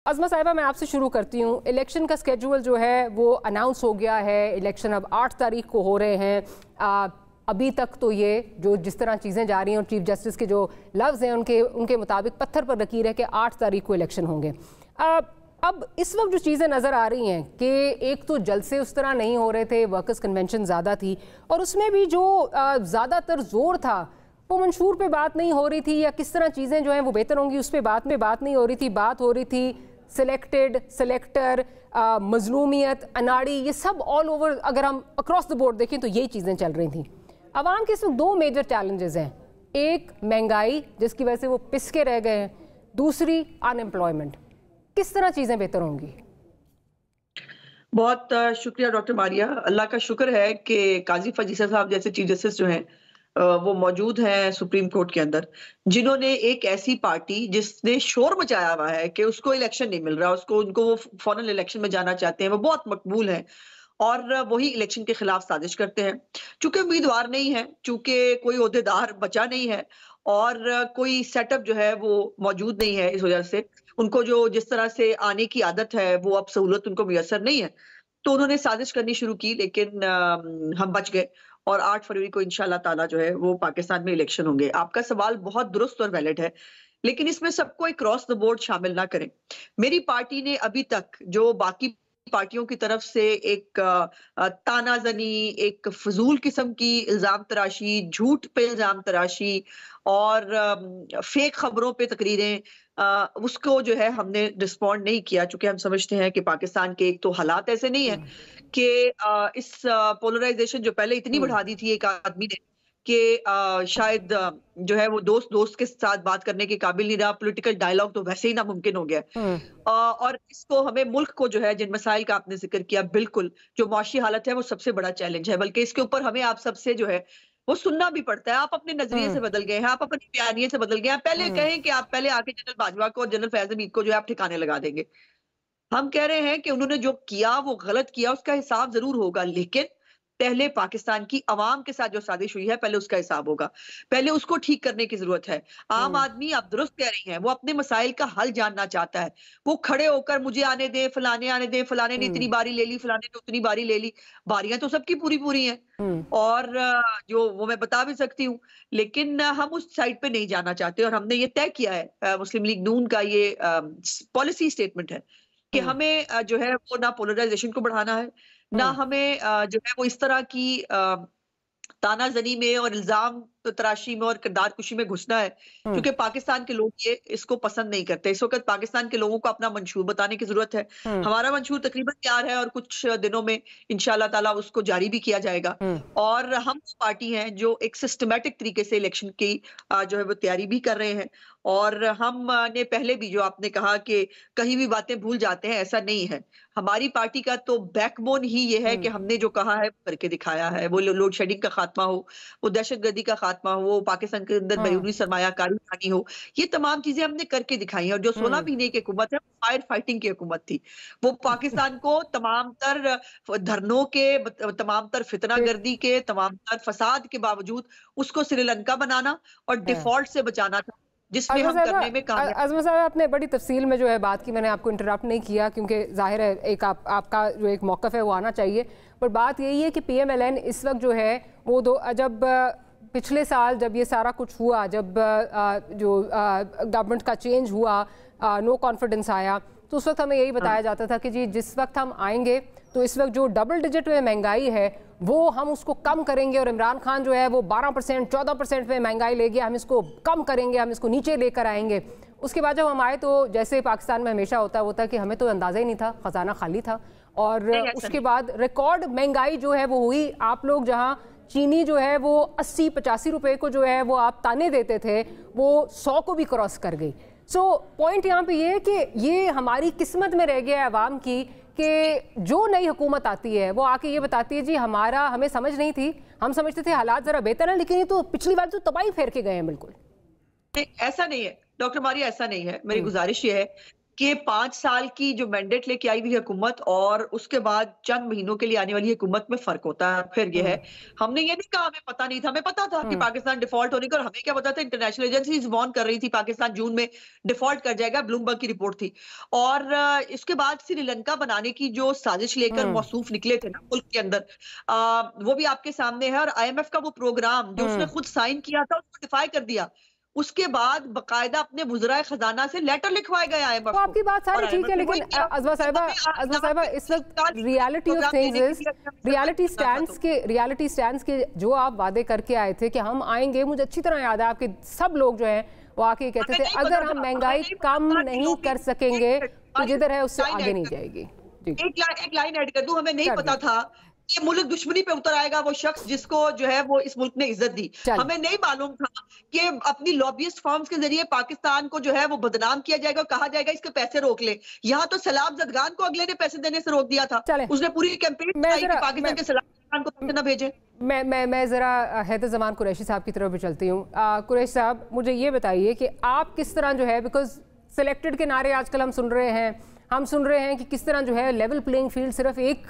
अज़मा साहिबा, मैं आपसे शुरू करती हूँ। इलेक्शन का स्केड्यूल जो है वो अनाउंस हो गया है। इलेक्शन अब 8 तारीख को हो रहे हैं। अभी तक तो ये जो जिस तरह चीज़ें जा रही हैं और चीफ जस्टिस के जो लफ्ज़ हैं उनके मुताबिक पत्थर पर लकीर है कि 8 तारीख को इलेक्शन होंगे। अब इस वक्त जो चीज़ें नज़र आ रही हैं कि एक तो जलसे उस तरह नहीं हो रहे थे, वर्कर्स कन्वेंशन ज़्यादा थी, और उसमें भी जो ज़्यादातर जोर था वो मंशूर पे बात नहीं हो रही थी, या किस तरह चीज़ें जो हैं वो बेहतर होंगी उस पर बात नहीं हो रही थी। बात हो रही थी सिलेक्टेड, सिलेक्टर, मजलूमियत, अनाड़ी, ये सब ऑल ओवर अगर हम अक्रॉस द बोर्ड देखें तो यही चीज़ें चल रही थी। अवाम के इस वक्त 2 मेजर चैलेंजेस हैं। एक महंगाई जिसकी वजह से वो पिसके रह गए हैं, दूसरी अनएम्प्लॉयमेंट। किस तरह चीज़ें बेहतर होंगी? बहुत शुक्रिया डॉक्टर मारिया। अल्लाह का शुक्र है कि काजी फजीसा साहब जैसे चीफ जस्टिस जो हैं वो मौजूद हैं सुप्रीम कोर्ट के अंदर, जिन्होंने एक ऐसी पार्टी जिसने शोर मचाया हुआ है कि उसको इलेक्शन नहीं मिल रहा, उनको वो फौरन इलेक्शन में जाना चाहते हैं, वो बहुत मकबूल है और वही इलेक्शन के खिलाफ साजिश करते हैं। चूंकि उम्मीदवार नहीं है, चूंकि कोई ओहदेदार बचा नहीं है और कोई सेटअप जो है वो मौजूद नहीं है, इस वजह से उनको जो जिस तरह से आने की आदत है वो अब सहूलत उनको मुयसर नहीं है, तो उन्होंने साजिश करनी शुरू की। लेकिन हम बच गए और 8 फरवरी को इंशाल्लाह ताला जो है वो पाकिस्तान में इलेक्शन होंगे। आपका सवाल बहुत दुरुस्त और वैलिड है, लेकिन इसमें सबको एक क्रॉस द बोर्ड शामिल ना करें। मेरी पार्टी ने अभी तक जो बाकी पार्टियों की तरफ से एक तानाजनी, एक फजूल किस्म की इल्जाम तराशी, झूठ पे इल्जाम तराशी और फेक खबरों पे तकरीरें, उसको जो है हमने रिस्पॉन्ड नहीं किया, चूंकि हम समझते हैं कि पाकिस्तान के एक तो हालात ऐसे नहीं है कि इस पोलराइजेशन जो पहले इतनी बढ़ा दी थी एक आदमी ने कि शायद जो है वो दोस्त के साथ बात करने के काबिल नहीं रहा, पॉलिटिकल डायलॉग तो वैसे ही नामुमकिन हो गया। और इसको हमें मुल्क को जो है जिन मसाइल का आपने जिक्र किया, बिल्कुल जो मुआशी हालत है वो सबसे बड़ा चैलेंज है, बल्कि इसके ऊपर हमें आप सबसे जो है वो सुनना भी पड़ता है। आप अपने नजरिए से बदल गए हैं, आप अपने बयानिए से बदल गए हैं। पहले कहें कि आप पहले आके जनरल बाजवा को और जनरल फैज हमीद को जो है आप ठिकाने लगा देंगे। हम कह रहे हैं कि उन्होंने जो किया वो गलत किया, उसका हिसाब जरूर होगा, लेकिन पहले पाकिस्तान की आवाम के साथ जो साजिश हुई है पहले उसका हिसाब होगा, पहले उसको ठीक करने की जरूरत है। आम आदमी, आप दुरुस्त कह रही हैं, वो अपने मसाइल का हल जानना चाहता है। वो खड़े होकर मुझे आने दे, फलाने आने दे, फलाने ने इतनी बारी ले ली, फलाने ने उतनी बारी ले ली, बारियां तो सबकी पूरी पूरी हैं और जो वो मैं बता भी सकती हूँ, लेकिन हम उस साइड पे नहीं जाना चाहते और हमने ये तय किया है, मुस्लिम लीग नून का ये पॉलिसी स्टेटमेंट है कि हमें जो है वो ना पोलराइजेशन को बढ़ाना है, ना हमें जो है वो इस तरह की तानाजनी में और इल्जाम तराशी में और किरदार कुशी में घुसना है, क्योंकि पाकिस्तान के लोग ये इसको पसंद नहीं करते। इस वक्त पाकिस्तान के लोगों को अपना मंशूर बताने की जरूरत है। हमारा मंशूर तकरीबन तैयार है और कुछ दिनों में इंशाल्लाह ताला उसको जारी भी किया जाएगा और हम पार्टी हैं जो एक सिस्टमैटिक तरीके से इलेक्शन की जो है वो तैयारी भी कर रहे हैं। और हमने पहले भी जो आपने कहा कि कहीं भी बातें भूल जाते हैं, ऐसा नहीं है। हमारी पार्टी का तो बैकबोन ही ये है कि हमने जो कहा है करके दिखाया है। वो लोड शेडिंग का खात्मा हो, वो दहशतगर्दी का खात्मा हो, वो पाकिस्तान के अंदर बैरूनी सरमायाकारी हानि हो, ये तमाम चीजें हमने करके दिखाई हैं। और जो 16 महीने की हुकूमत है, फायर फाइटिंग की हुकूमत थी। वो पाकिस्तान को तमाम तर धरनों के, तमाम तर फितनागर्दी के, तमाम तर फसाद के बावजूद उसको श्रीलंका बनाना और डिफॉल्ट से बचाना था, जिसमें हम करने में कामयाब। अज़मा साहब, आपने बड़ी तफसील में जो है बात की, मैंने आपको इंटरप्ट नहीं किया क्योंकि जाहिर है एक आपका जो एक मौक़िफ़ है वो आना चाहिए। पर बात यही है कि PMLN इस वक्त जो है वो जब पिछले साल जब ये सारा कुछ हुआ, जब जो गवर्नमेंट का चेंज हुआ, नो कॉन्फिडेंस आया, तो उस वक्त हमें यही बताया जाता था कि जी जिस वक्त हम आएंगे तो इस वक्त जो डबल डिजिट में महंगाई है वो हम उसको कम करेंगे, और इमरान खान जो है वो 12% 14% में महंगाई ले गया, हम इसको कम करेंगे, हम इसको नीचे लेकर आएंगे। उसके बाद जब हम आए तो जैसे पाकिस्तान में हमेशा होता कि हमें तो अंदाज़ा ही नहीं था, ख़जाना खाली था, और उसके बाद रिकॉर्ड महंगाई जो है वो हुई। आप लोग जहाँ चीनी जो है वो 80-85 रुपए को जो है वो आप ताने देते थे, वो 100 को भी क्रॉस कर गई। सो पॉइंट यहाँ पे ये है कि ये हमारी किस्मत में रह गया है अवाम की कि जो नई हुकूमत आती है वो आके ये बताती है जी हमें समझ नहीं थी, हम समझते थे हालात जरा बेहतर है, लेकिन ये तो पिछली बार तो तबाही फेर के गए हैं। बिल्कुल ऐसा नहीं है डॉक्टर मारिया, ऐसा नहीं है। मेरी गुजारिश ये है कि 5 साल की जो मैंडेट लेके आई हुई हुकूमत और उसके बाद चंद महीनों के लिए आने वाली हुकूमत में फ़र्क होता है। फिर ये है, हमने ये नहीं कहा हमें पता नहीं था, हमें पता था कि पाकिस्तान डिफ़ॉल्ट होने का, और हमें क्या पता था, इंटरनेशनल एजेंसीज़ वार्न कर रही थी पाकिस्तान जून में डिफ़ॉल्ट कर जाएगा, ब्लूमबर्ग की रिपोर्ट थी। और इसके बाद श्रीलंका बनाने की जो साजिश लेकर मौसूफ निकले थे ना मुल्क के अंदर, वो भी आपके सामने है, और आईएमएफ का वो प्रोग्राम जो उसने खुद साइन किया था उसको डिफाई कर दिया। उसके बाद बकायदा अपने वुज़राए खजाना से लेटर लिखवाए गए आईएमएफ तो को। आपकी बात सारी ठीक है, लेकिन अज़मा साहिबा इस वक्त reality of things is reality stands के जो आप वादे करके आए थे कि हम आएंगे, मुझे अच्छी तरह याद है आपके सब लोग जो हैं वो आके कहते थे अगर हम महंगाई कम नहीं कर सकेंगे तो जिधर है उससे आगे नहीं जाएगी। एक लाइन ऐड कर दूं, हमें नहीं पता था ये मुल्क दुश्मनी पे उतर आएगा वो शख्स जिसको जो है वो इस मुल्क ने इज्जत दी। हमें नहीं मालूम था कि अपनी लॉबियस्ट फर्म्स के जरिए पाकिस्तान को जो है वो बदनाम किया जाएगा, कहा जाएगा इसके पैसे रोक ले। यहाँ तो सलाम जदगान को अगले ने पैसे देने से रोक दिया था। उसने पूरी कैंपेन चलाई कि पाकिस्तान के सलाम जदगान को पैसे न भेजे। मैं जरा हैदर जमान कुरैशी साहब की तरफ भी चलती हूँ। कुरैशी साहब, मुझे ये बताइए कि आप किस तरह जो है, बिकॉज सिलेक्टेड के नारे आजकल हम सुन रहे हैं कि किस तरह जो है लेवल प्लेइंग फील्ड सिर्फ एक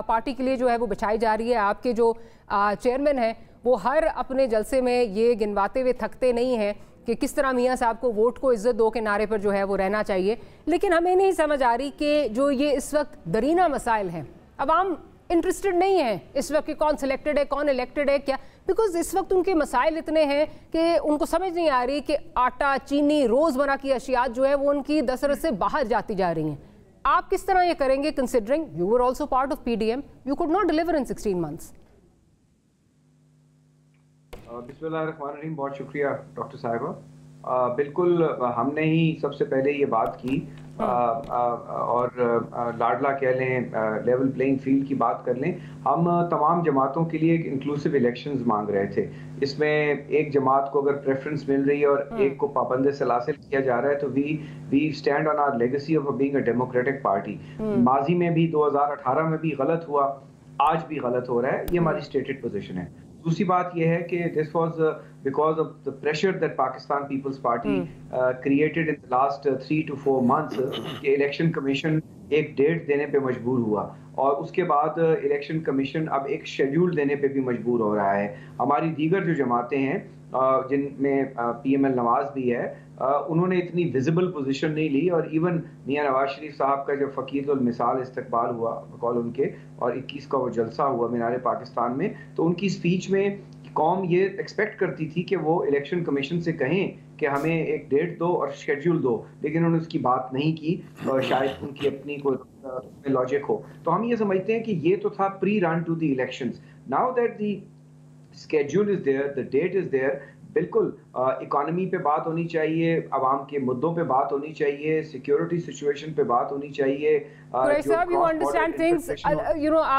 पार्टी के लिए जो है वो बिछाई जा रही है। आपके जो चेयरमैन हैं वो हर अपने जलसे में ये गिनवाते हुए थकते नहीं हैं कि किस तरह मियाँ साहब को वोट को इज्जत दो के नारे पर जो है वो रहना चाहिए। लेकिन हमें नहीं समझ आ रही कि जो ये इस वक्त दरीना मसाइल हैं, अवाम इंटरेस्टेड नहीं है इस वक्त कि कौन सिलेक्टेड है कौन इलेक्टेड है क्या, बिकॉज इस वक्त उनके मसाइल इतने हैं कि उनको समझ नहीं आ रही कि आटा, चीनी, रोजमर्रा की अशियात जो है वो उनकी दस्तरस से बाहर जाती जा रही हैं। आप किस तरह ये करेंगे, considering you were also part of PDM, you could not deliver in 16 months? बिस्मिल्लाहिर्रहमानिर्रहीम, बहुत शुक्रिया डॉक्टर साहिबा। बिल्कुल हमने ही सबसे पहले ये बात की और लाडला कह लें, लेवल प्लेइंग फील्ड की बात कर लें। हम तमाम जमातों के लिए एक इंक्लूसिव इलेक्शंस मांग रहे थे। इसमें एक जमात को अगर प्रेफरेंस मिल रही है और एक को पाबंद सलासिल किया जा रहा है तो we stand on our legacy of being a democratic party. माजी में भी 2018 में भी गलत हुआ, आज भी गलत हो रहा है, ये हमारी स्टेटेड पोजीशन है। दूसरी बात यह है कि this was because of the pressure that Pakistan Peoples Party created in the last 3 to 4 months कि इलेक्शन कमीशन एक डेट देने पे मजबूर हुआ और उसके बाद इलेक्शन कमीशन अब एक शेड्यूल देने पे भी मजबूर हो रहा है। हमारी दीगर जो जमातें हैं जिनमें PML नवाज भी है, उन्होंने इतनी विजिबल पोजीशन नहीं ली और इवन मियां नवाज शरीफ साहब का जब फ़कीरुल मिसाल इस्तकबाल हुआ कॉल उनके और 21 का वो जलसा हुआ मीनार पाकिस्तान में, तो उनकी स्पीच में कौम ये एक्सपेक्ट करती थी कि वो इलेक्शन कमीशन से कहें कि हमें एक डेट दो और शेड्यूल दो, लेकिन उन्होंने उसकी बात नहीं की और शायद उनकी अपनी कोई लॉजिक हो। तो हम ये समझते हैं कि ये तो था pre run to the elections. Now that the schedule is there, the date is there, बिल्कुल इकोनॉमी पे बात होनी चाहिए, आवाम के मुद्दों पे बात होनी चाहिए, सिक्योरिटी सिचुएशन पे बात होनी चाहिए। आप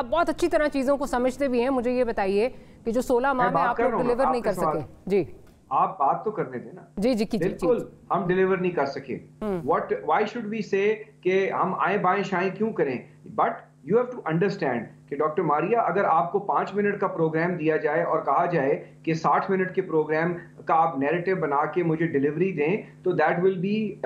बहुत अच्छी तरह चीजों को समझते भी हैं। मुझे ये बताइए कि जो 16 माह में आप लोग डिलीवर नहीं कर सके, जी आप बात तो करने दें ना। जी बिल्कुल हम डिलीवर नहीं कर सके। व्हाई शुड वी से कि हम आए बाएं शाएं क्यों करें? But you have to understand कि डॉक्टर मारिया, अगर आपको 5 मिनट का प्रोग्राम दिया जाए और कहा जाए कि 60 मिनट के प्रोग्राम का आप नैरेटिव बना के मुझे डिलीवरी दें, तो that will be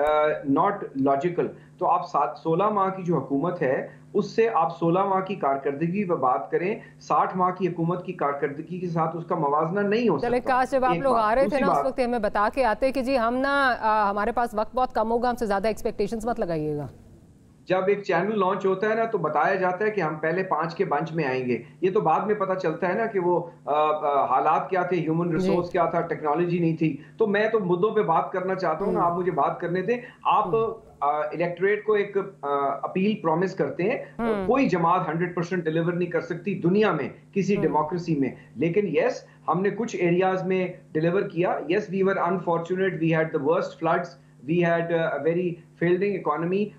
not logical. तो आप 16 माह की जो हुकूमत है उससे आप 16 माह की कारकर्दगी पर बात करें, 60 माह की हुकूमत की कारकर्दगी के साथ उसका मवाजना नहीं हो सकता। काश जब आप लोग आ रहे थे ना उस वक्त हमें बता के आते कि जी हम ना हमारे पास वक्त बहुत कम होगा, हमसे ज्यादा एक्सपेक्टेशंस मत लगाइएगा। जब एक चैनल लॉन्च होता है ना तो बताया जाता है कि हम पहले 5 के बंच में आएंगे, ये तो बाद में पता चलता है ना कि वो हालात क्या थे, ह्यूमन रिसोर्स क्या था, टेक्नोलॉजी नहीं थी। तो मैं तो मुद्दों पे बात करना चाहता हूँ ना, आप मुझे बात करने दें। आप इलेक्टोरेट को एक अपील प्रॉमिस करते हैं, कोई जमात 100% डिलीवर नहीं कर सकती दुनिया में किसी डेमोक्रेसी में, लेकिन यस हमने कुछ एरियाज में डिलीवर किया। Yes we were unfortunate, we had the worst floods, we had a very failing economy.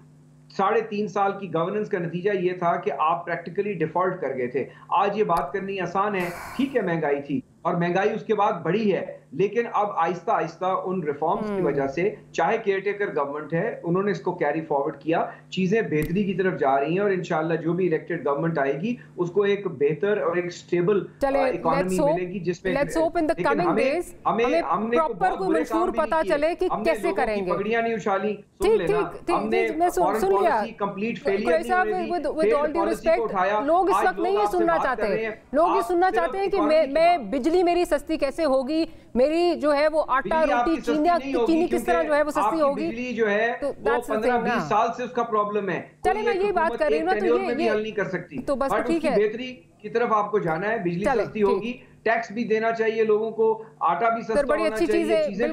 3.5 साल की गवर्नेंस का नतीजा ये था कि आप प्रैक्टिकली डिफॉल्ट कर गए थे। आज ये बात करनी आसान है, ठीक है महंगाई थी और महंगाई उसके बाद बढ़ी है, लेकिन अब आहिस्ता आहिस्ता उन रिफॉर्म्स की वजह से, चाहे केयरटेकर गवर्नमेंट है, उन्होंने इसको कैरी फॉरवर्ड किया, चीजें बेहतरी की तरफ जा रही हैं और इंशाल्लाह जो भी इलेक्टेड गवर्नमेंट आएगी उसको एक बेहतर और एक स्टेबल इकोनॉमी मिलेगी जिसमें let's hope in the coming days हमें प्रॉपर कोई मंशूर पता चले कि कैसे करेंगे। पगड़ियां नहीं उछाली, ठीक हमने मैं सुन लिया complete failure with all due respect, लोग इस वक्त नहीं ये सुनना चाहते, लोग ये सुनना चाहते हैं कि मैं बिजली मेरी सस्ती कैसे होगी, मेरी जो है वो आटा रोटी चीनी किस तरह जो है वो सस्ती होगी, बिजली जो है वो 15-20 साल से उसका प्रॉब्लम है। चले मैं ये बात कर रही हूँ ना, तो ये हल नहीं कर सकती, तो बस ठीक है, बेहतरी की तरफ आपको जाना है, बिजली सस्ती होगी, टैक्स भी देना चाहिए लोगों को, आटा भी सस्ता होना चाहिए, चीजें